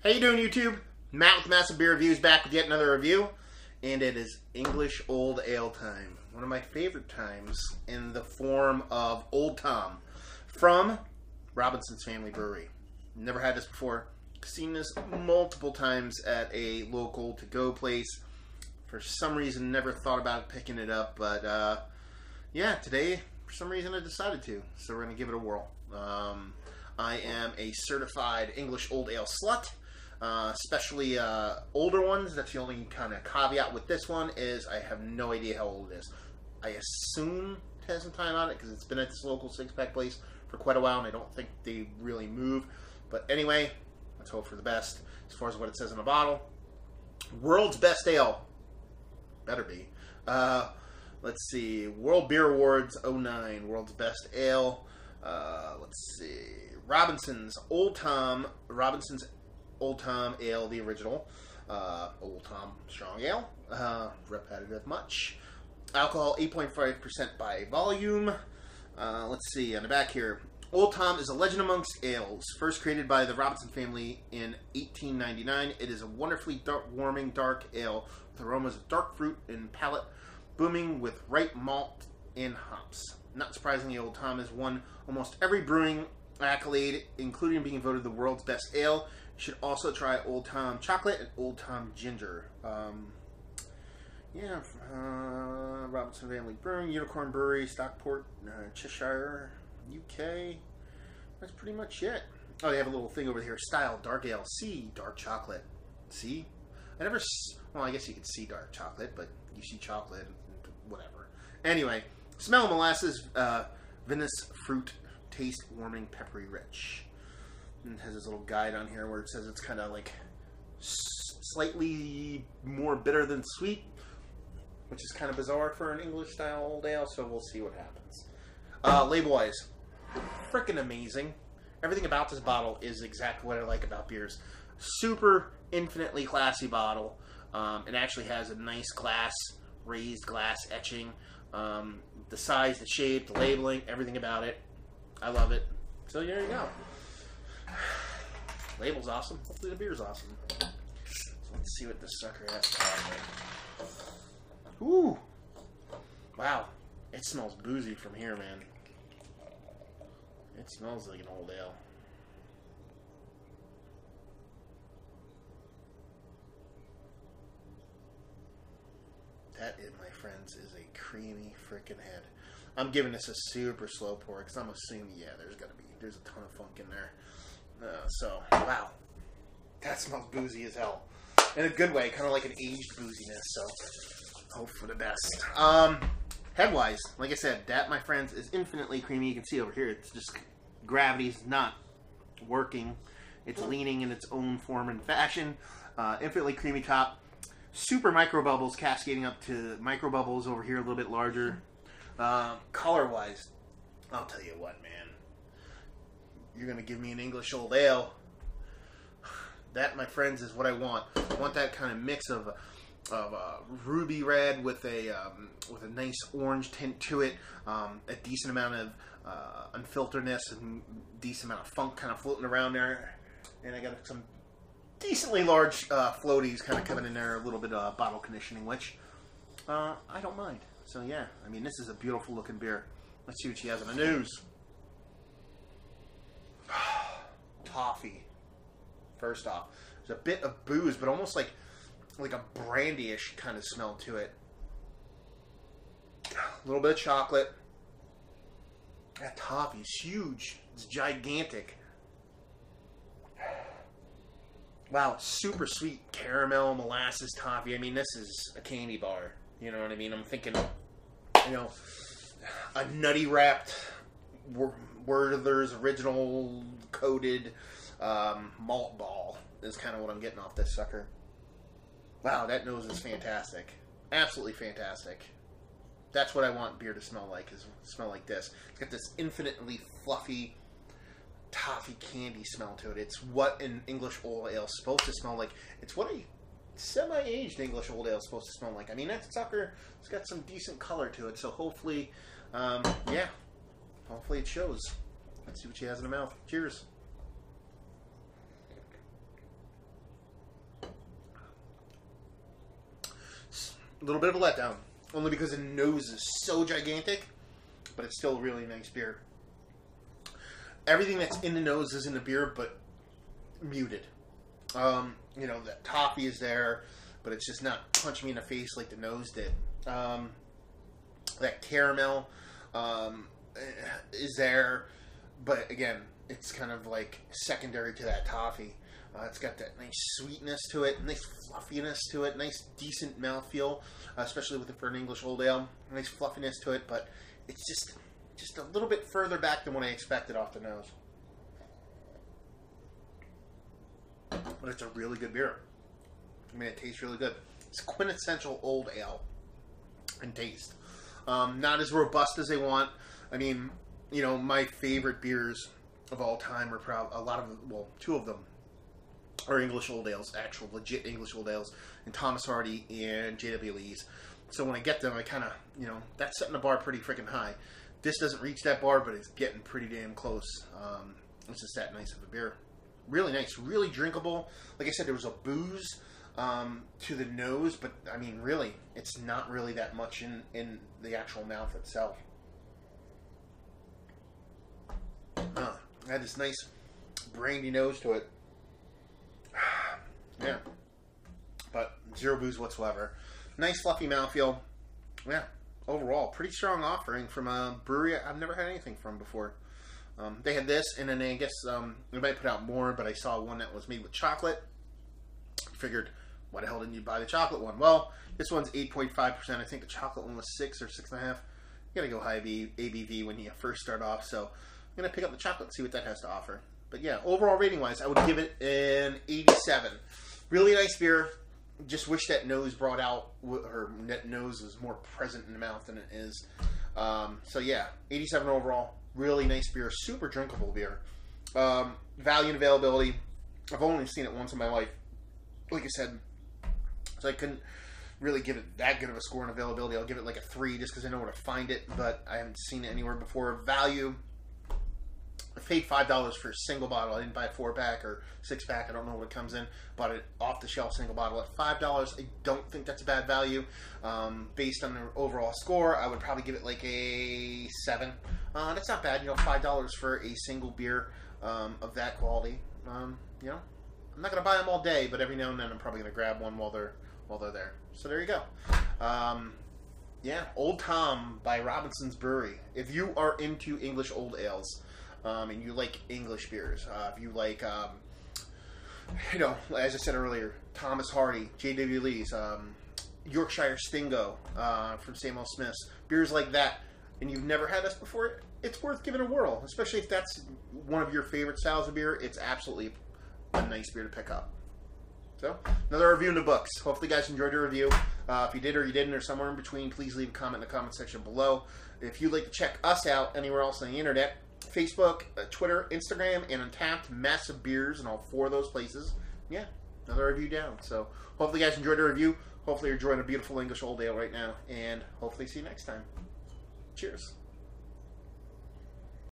How you doing, YouTube? Matt with Massive Beer Reviews back with yet another review, and it is English Old Ale time. One of my favorite times in the form of Old Tom from Robinson's Family Brewery. Never had this before. Seen this multiple times at a local to-go place. For some reason, never thought about picking it up, but yeah, today, for some reason, I decided to. So we're going to give it a whirl. I am a certified English Old Ale slut. Especially older ones. That's the only kind of caveat with this one is I have no idea how old it is. I assume it has some time on it because it's been at this local six-pack place for quite a while and I don't think they really move. But anyway, let's hope for the best as far as what it says in the bottle. World's Best Ale. Better be. Let's see. World Beer Awards 09. World's Best Ale. Let's see. Robinson's Old Tom Ale, the original. Old Tom Strong Ale. Repetitive much. Alcohol 8.5% by volume. Let's see, on the back here. Old Tom is a legend amongst ales. First created by the Robinson family in 1899. It is a wonderfully warming dark ale with aromas of dark fruit and palate, booming with ripe malt and hops. Not surprisingly, Old Tom has won almost every brewing accolade, including being voted the world's best ale. You should also try Old Tom Chocolate and Old Tom Ginger. Robinson Family Brewing, Unicorn Brewery, Stockport, Cheshire, UK. That's pretty much it. Oh, they have a little thing over here. Style, dark ale. C, dark chocolate. See? Well, I guess you could see dark chocolate, but you see chocolate and whatever. Anyway, smell molasses, vinous fruit, taste warming, peppery rich. And it has this little guide on here where it says it's kind of like slightly more bitter than sweet, which is kind of bizarre for an English style old ale, so we'll see what happens. Label-wise, freaking amazing. Everything about this bottle is exactly what I like about beers. Super infinitely classy bottle. It actually has a nice raised glass etching. The size, the shape, the labeling, everything about it. I love it. So there you go. Label's awesome. Hopefully the beer's awesome. So let's see what this sucker has to offer. Ooh. Wow. It smells boozy from here, man. It smells like an old ale. That, my friends, is a creamy freaking head. I'm giving this a super slow pour because I'm assuming, yeah, there's a ton of funk in there. So, wow. That smells boozy as hell. In a good way, kind of like an aged booziness, so hope for the best. Head-wise, like I said, that, my friends, is infinitely creamy. You can see over here, it's just gravity's not working. It's leaning in its own form and fashion. Infinitely creamy top. Super micro bubbles cascading up to micro bubbles over here, a little bit larger. Color-wise, I'll tell you what, man. You're going to give me an English Old Ale. That, my friends, is what I want. I want that kind of mix of ruby red with a nice orange tint to it. A decent amount of unfilteredness and decent amount of funk kind of floating around there. And I got some decently large floaties kind of coming in there. A little bit of bottle conditioning, which I don't mind. So yeah, I mean, this is a beautiful looking beer. Let's see what she has on the news. Toffee. First off, there's a bit of booze, but almost like a brandy-ish kind of smell to it. A little bit of chocolate. That toffee is huge. It's gigantic. Wow, it's super sweet caramel, molasses toffee. I mean, this is a candy bar. You know what I mean? I'm thinking, you know, a nutty wrapped Werther's original coated malt ball is kind of what I'm getting off this sucker. Wow, that nose is fantastic. Absolutely fantastic. That's what I want beer to smell like, is smell like this. It's got this infinitely fluffy toffee candy smell to it. It's what an English Old Ale is supposed to smell like. It's what a semi-aged English Old Ale is supposed to smell like. I mean, that sucker has got some decent color to it, so hopefully, yeah, hopefully it shows. Let's see what she has in her mouth. Cheers. A little bit of a letdown, only because the nose is so gigantic, but it's still a really nice beer. Everything that's in the nose is in the beer, but muted. You know, that toffee is there, but it's just not punching me in the face like the nose did. That caramel is there, but again, it's kind of like secondary to that toffee. It's got that nice sweetness to it, nice fluffiness to it, nice decent mouthfeel, especially with it for an English Old Ale. Nice fluffiness to it, but it's just a little bit further back than what I expected off the nose. But it's a really good beer. I mean, it tastes really good. It's quintessential Old Ale in taste. Not as robust as they want. I mean, you know, my favorite beers of all time are two of them are English Old Ales, actual legit English Old Ales, and Thomas Hardy and J.W. Lee's. So when I get them, I kind of, you know, that's setting the bar pretty freaking high. This doesn't reach that bar, but it's getting pretty damn close. It's just that nice of a beer. Really nice, really drinkable. Like I said, there was a booze to the nose, but I mean, really, it's not really that much in the actual mouth itself. It had this nice brandy nose to it. Yeah, but zero booze whatsoever. Nice fluffy mouthfeel. Yeah, overall, pretty strong offering from a brewery I've never had anything from before. They had this, and then I guess they might put out more, but I saw one that was made with chocolate. Figured, why the hell didn't you buy the chocolate one? Well, this one's 8.5%. I think the chocolate one was 6 or 6.5. You gotta go high ABV when you first start off, so I'm gonna pick up the chocolate and see what that has to offer. But yeah, overall rating wise, I would give it an 87. Really nice beer. Just wish that nose brought out, or that nose was more present in the mouth than it is. So yeah, 87 overall. Really nice beer. Super drinkable beer. Value and availability. I've only seen it once in my life. Like I said, so I couldn't really give it that good of a score in availability. I'll give it like a 3 just because I know where to find it, but I haven't seen it anywhere before. Value. I paid $5 for a single bottle. I didn't buy a 4-pack or 6-pack. I don't know what it comes in. Bought it off the shelf single bottle at $5. I don't think that's a bad value. Based on the overall score, I would probably give it like a 7. That's not bad. You know, $5 for a single beer of that quality. You know, I'm not gonna buy them all day, but every now and then I'm probably gonna grab one while they're there. So there you go. Yeah, Old Tom by Robinson's Brewery. If you are into English Old Ales. And you like English beers. If you like, you know, as I said earlier, Thomas Hardy, J.W. Lee's, Yorkshire Stingo from Samuel Smith's, beers like that, and you've never had this before, it's worth giving a whirl. Especially if that's one of your favorite styles of beer, it's absolutely a nice beer to pick up. So, another review in the books. Hopefully you guys enjoyed the review. If you did or you didn't or somewhere in between, please leave a comment in the comment section below. If you'd like to check us out anywhere else on the internet, Facebook, Twitter, Instagram, and Untapped, massive beers in all 4 of those places. Yeah, another review down. So hopefully you guys enjoyed the review. Hopefully you're enjoying a beautiful English Old Ale right now. And hopefully see you next time. Cheers.